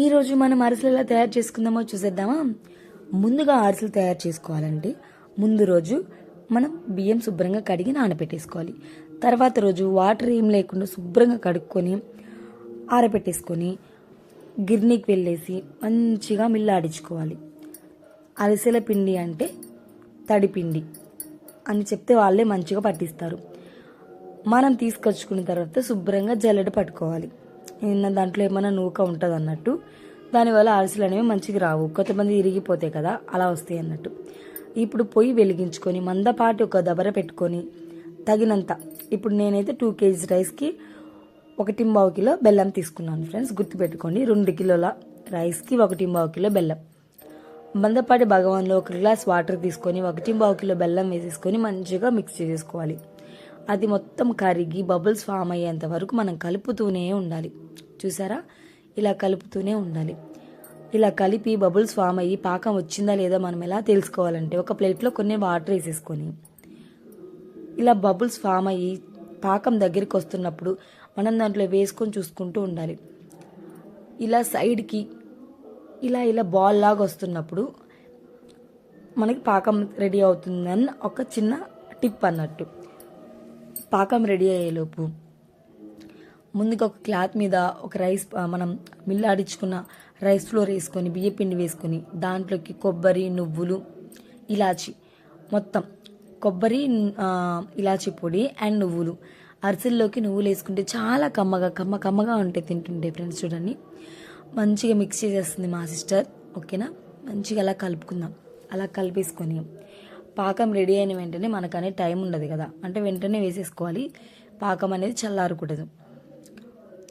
ఈరోజు మనం అరిసెలు ఎలా తయారు చేసుకుందామో చూసేద్దామా. ముందుగా అరిసెలు తయారు చేసుకోవాలంటే ముందు రోజు మనం బియ్యం శుభ్రంగా కడిగి నానబెట్టేసుకోవాలి. తర్వాత రోజు వాటర్ ఏం లేకుండా శుభ్రంగా కడుక్కొని ఆరబెట్టేసుకొని గిర్నీకి వెళ్ళేసి మంచిగా మిల్లాడించుకోవాలి. అరిసెల పిండి అంటే తడిపిండి అని చెప్తే వాళ్ళే మంచిగా పట్టిస్తారు. మనం తీసుకొచ్చుకున్న తర్వాత శుభ్రంగా జల్లెడ పట్టుకోవాలి. దాంట్లో ఏమైనా నూక ఉంటుంది అన్నట్టు, దానివల్ల అరిసెలు అనేవి మంచిగా రావు, కొంతమంది ఇరిగిపోతాయి కదా, అలా వస్తాయి అన్నట్టు. ఇప్పుడు పొయ్యి వెలిగించుకొని మందపాటి ఒక దబర పెట్టుకొని తగినంత, ఇప్పుడు నేనైతే 2 kg రైస్కి 1.5 కిలో బెల్లం తీసుకున్నాను ఫ్రెండ్స్, గుర్తుపెట్టుకోండి. 2 కిలోల రైస్కి 1.5 కిలో బెల్లం. మందపాటి భగవాన్లో 1 గ్లాస్ వాటర్ తీసుకొని 1.5 కిలో బెల్లం వేసేసుకొని మంచిగా మిక్స్ చేసేసుకోవాలి. అది మొత్తం కరిగి బబుల్స్ ఫామ్ అయ్యేంత వరకు మనం కలుపుతూనే ఉండాలి. చూసారా, ఇలా కలుపుతూనే ఉండాలి. ఇలా కలిపి బబుల్స్ ఫామ్ అయ్యి పాకం వచ్చిందా లేదా మనం ఎలా తెలుసుకోవాలంటే, ఒక ప్లేట్లో కొన్ని వాటర్ వేసేసుకొని ఇలా బబుల్స్ ఫామ్ అయ్యి పాకం దగ్గరికి వస్తున్నప్పుడు మనం దాంట్లో వేసుకొని చూసుకుంటూ ఉండాలి. ఇలా సైడ్కి ఇలా ఇలా బాల్ లాగా వస్తున్నప్పుడు మనకి పాకం రెడీ అవుతుందని ఒక చిన్న టిప్ అన్నట్టు. పాకం రెడీ అయ్యేలోపు ముందుగా ఒక క్లాత్ మీద ఒక రైస్, మనం మిల్లాడించుకున్న రైస్ ఫ్లోర్ వేసుకొని బియ్యపిండి వేసుకొని దాంట్లోకి కొబ్బరి, నువ్వులు, ఇలాచి, మొత్తం కొబ్బరి, ఇలాచి పొడి అండ్ నువ్వులు. అరిసెల్లోకి నువ్వులు వేసుకుంటే చాలా కమ్మగా ఉంటాయి తింటుంటే ఫ్రెండ్స్. చూడండి, మంచిగా మిక్స్ చేసేస్తుంది మా సిస్టర్. ఓకేనా, మంచిగా అలా కలుపుకుందాం. అలా కలిపేసుకొని పాకం రెడీ అయిన వెంటనే మనకు టైం ఉండదు కదా, అంటే వెంటనే వేసేసుకోవాలి. పాకం అనేది చల్లారకూడదు.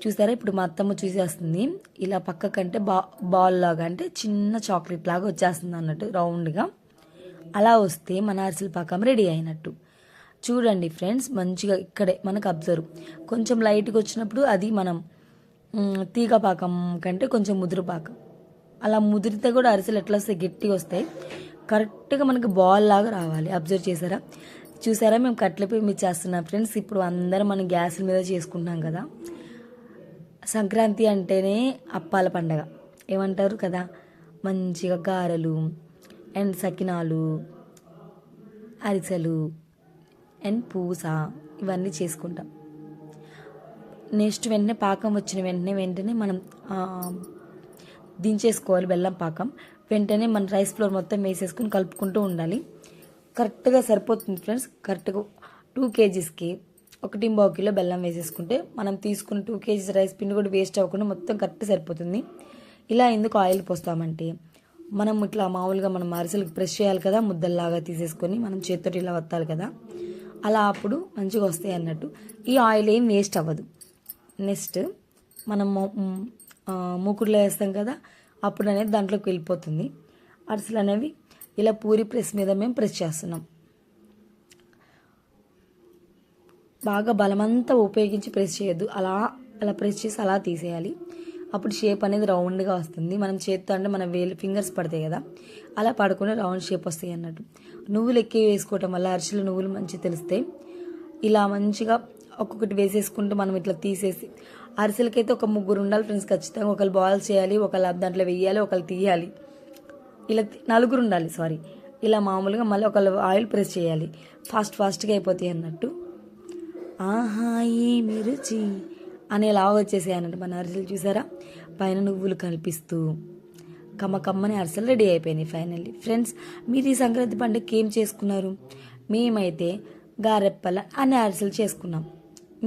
చూసారా, ఇప్పుడు మా అత్తమ్మ చూసేస్తుంది. ఇలా పక్కకంటే బాల్ లాగా, అంటే చిన్న చాక్లెట్ లాగా వచ్చేస్తుంది అన్నట్టు, రౌండ్గా. అలా వస్తే మన అరిసెల పాకం రెడీ అయినట్టు. చూడండి ఫ్రెండ్స్, మంచిగా ఇక్కడే మనకు అబ్జర్వ్, కొంచెం లైట్గా వచ్చినప్పుడు అది మనం తీగ పాకం కంటే కొంచెం ముదురు పాకం. అలా ముదిరితే కూడా అరిసెలు ఎట్లా వస్తాయి, గట్టిగా వస్తాయి. కరెక్ట్గా మనకి బాల్ లాగా రావాలి. అబ్జర్వ్ చేసారా? చూసారా, మేము కట్టెల పొయ్యి మీద చేస్తున్నాం ఫ్రెండ్స్. ఇప్పుడు అందరం మనం గ్యాసుల మీద చేసుకుంటున్నాం కదా. సంక్రాంతి అంటేనే అప్పాల పండగ ఏమంటారు కదా, మంచిగా గారెలు అండ్ సకినాలు, అరిసెలు అండ్ పూస ఇవన్నీ చేసుకుంటాం. నెక్స్ట్ వెంటనే పాకం వచ్చిన వెంటనే మనం దించేసుకోవాలి బెల్లం పాకం. వెంటనే మన రైస్ ఫ్లోర్ మొత్తం వేసేసుకుని కలుపుకుంటూ ఉండాలి. కరెక్ట్గా సరిపోతుంది ఫ్రెండ్స్. కరెక్ట్గా 2 kgsకి 1.5 కిలో బెల్లం వేసేసుకుంటే మనం తీసుకున్న 2 kgs రైస్ పిండి కూడా వేస్ట్ అవ్వకుండా మొత్తం కరెక్ట్ సరిపోతుంది. ఇలా ఎందుకు ఆయిల్ పోస్తామంటే, మనం ఇట్లా మామూలుగా మనం అరిసెలకు ప్రెస్ చేయాలి కదా, ముద్దల్లాగా తీసేసుకొని మనం చేతితో ఇలా వత్తాలి కదా, అలా అప్పుడు మంచిగా వస్తాయి అన్నట్టు. ఈ ఆయిల్ ఏం వేస్ట్ అవ్వదు. నెక్స్ట్ మనం మూకుడులో వేస్తాం కదా, అప్పుడు అనేది దాంట్లోకి వెళ్ళిపోతుంది. అరిసెలు అనేవి ఇలా పూరి ప్రెస్ మీద మేము ప్రెస్ చేస్తున్నాం. బాగా బలమంతా ఉపయోగించి ప్రెస్ చేయొద్దు, అలా అలా ప్రెస్ చేసి అలా తీసేయాలి. అప్పుడు షేప్ అనేది రౌండ్గా వస్తుంది. మనం చేత్తో అంటే మన ఫింగర్స్ పడతాయి కదా, అలా పడకుండా రౌండ్ షేప్ వస్తాయి అన్నట్టు. నువ్వులు ఎక్కువ వేసుకోవటం వల్ల అరిసెలు నువ్వులు మంచిగా తెలుస్తాయి. ఇలా మంచిగా ఒక్కొక్కటి వేసేసుకుంటూ మనం ఇట్లా తీసేసి, అరిసెలకైతే ఒక 3 ఉండాలి ఫ్రెండ్స్ ఖచ్చితంగా. ఒకళ్ళు బాల్స్ చేయాలి, ఒకళ్ళు దాంట్లో వేయాలి, ఒకళ్ళు తీయాలి. ఇలా 4 ఉండాలి, సారీ. ఇలా మామూలుగా మళ్ళీ ఒకళ్ళు ఆయిల్ ప్రెస్ చేయాలి. ఫాస్ట్గా అయిపోతాయి అన్నట్టు. ఆహా ఏమి రుచి అనేలాగా వచ్చేసాయి అన్నట్టు మన అరిసెలు. చూసారా, పైన నువ్వులు కనిపిస్తూ కమ్మని అరిసెలు రెడీ అయిపోయినాయి ఫైనల్లీ. ఫ్రెండ్స్, మీరు ఈ సంక్రాంతి పండుగకి ఏం చేసుకున్నారు? మేమైతే గారెప్పల అనే అరిసెలు చేసుకున్నాం.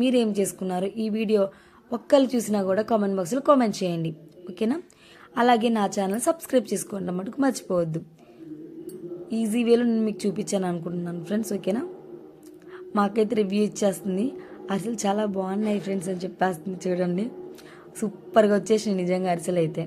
మీరేం చేసుకున్నారు? ఈ వీడియో ఒక్కళ్ళు చూసినా కూడా కామెంట్ బాక్స్లో కామెంట్ చేయండి, ఓకేనా? అలాగే నా ఛానల్ సబ్స్క్రైబ్ చేసుకోండి మటుకు మర్చిపోవద్దు. ఈజీ వేలో నేను మీకు చూపించాను అనుకుంటున్నాను ఫ్రెండ్స్, ఓకేనా? మాకైతే రివ్యూ ఇచ్చేస్తుంది, అరిసెలు చాలా బాగున్నాయి ఫ్రెండ్స్ అని చెప్పేస్తుంది. చూడండి, సూపర్గా వచ్చేసినాయి నిజంగా అరిసెలు అయితే.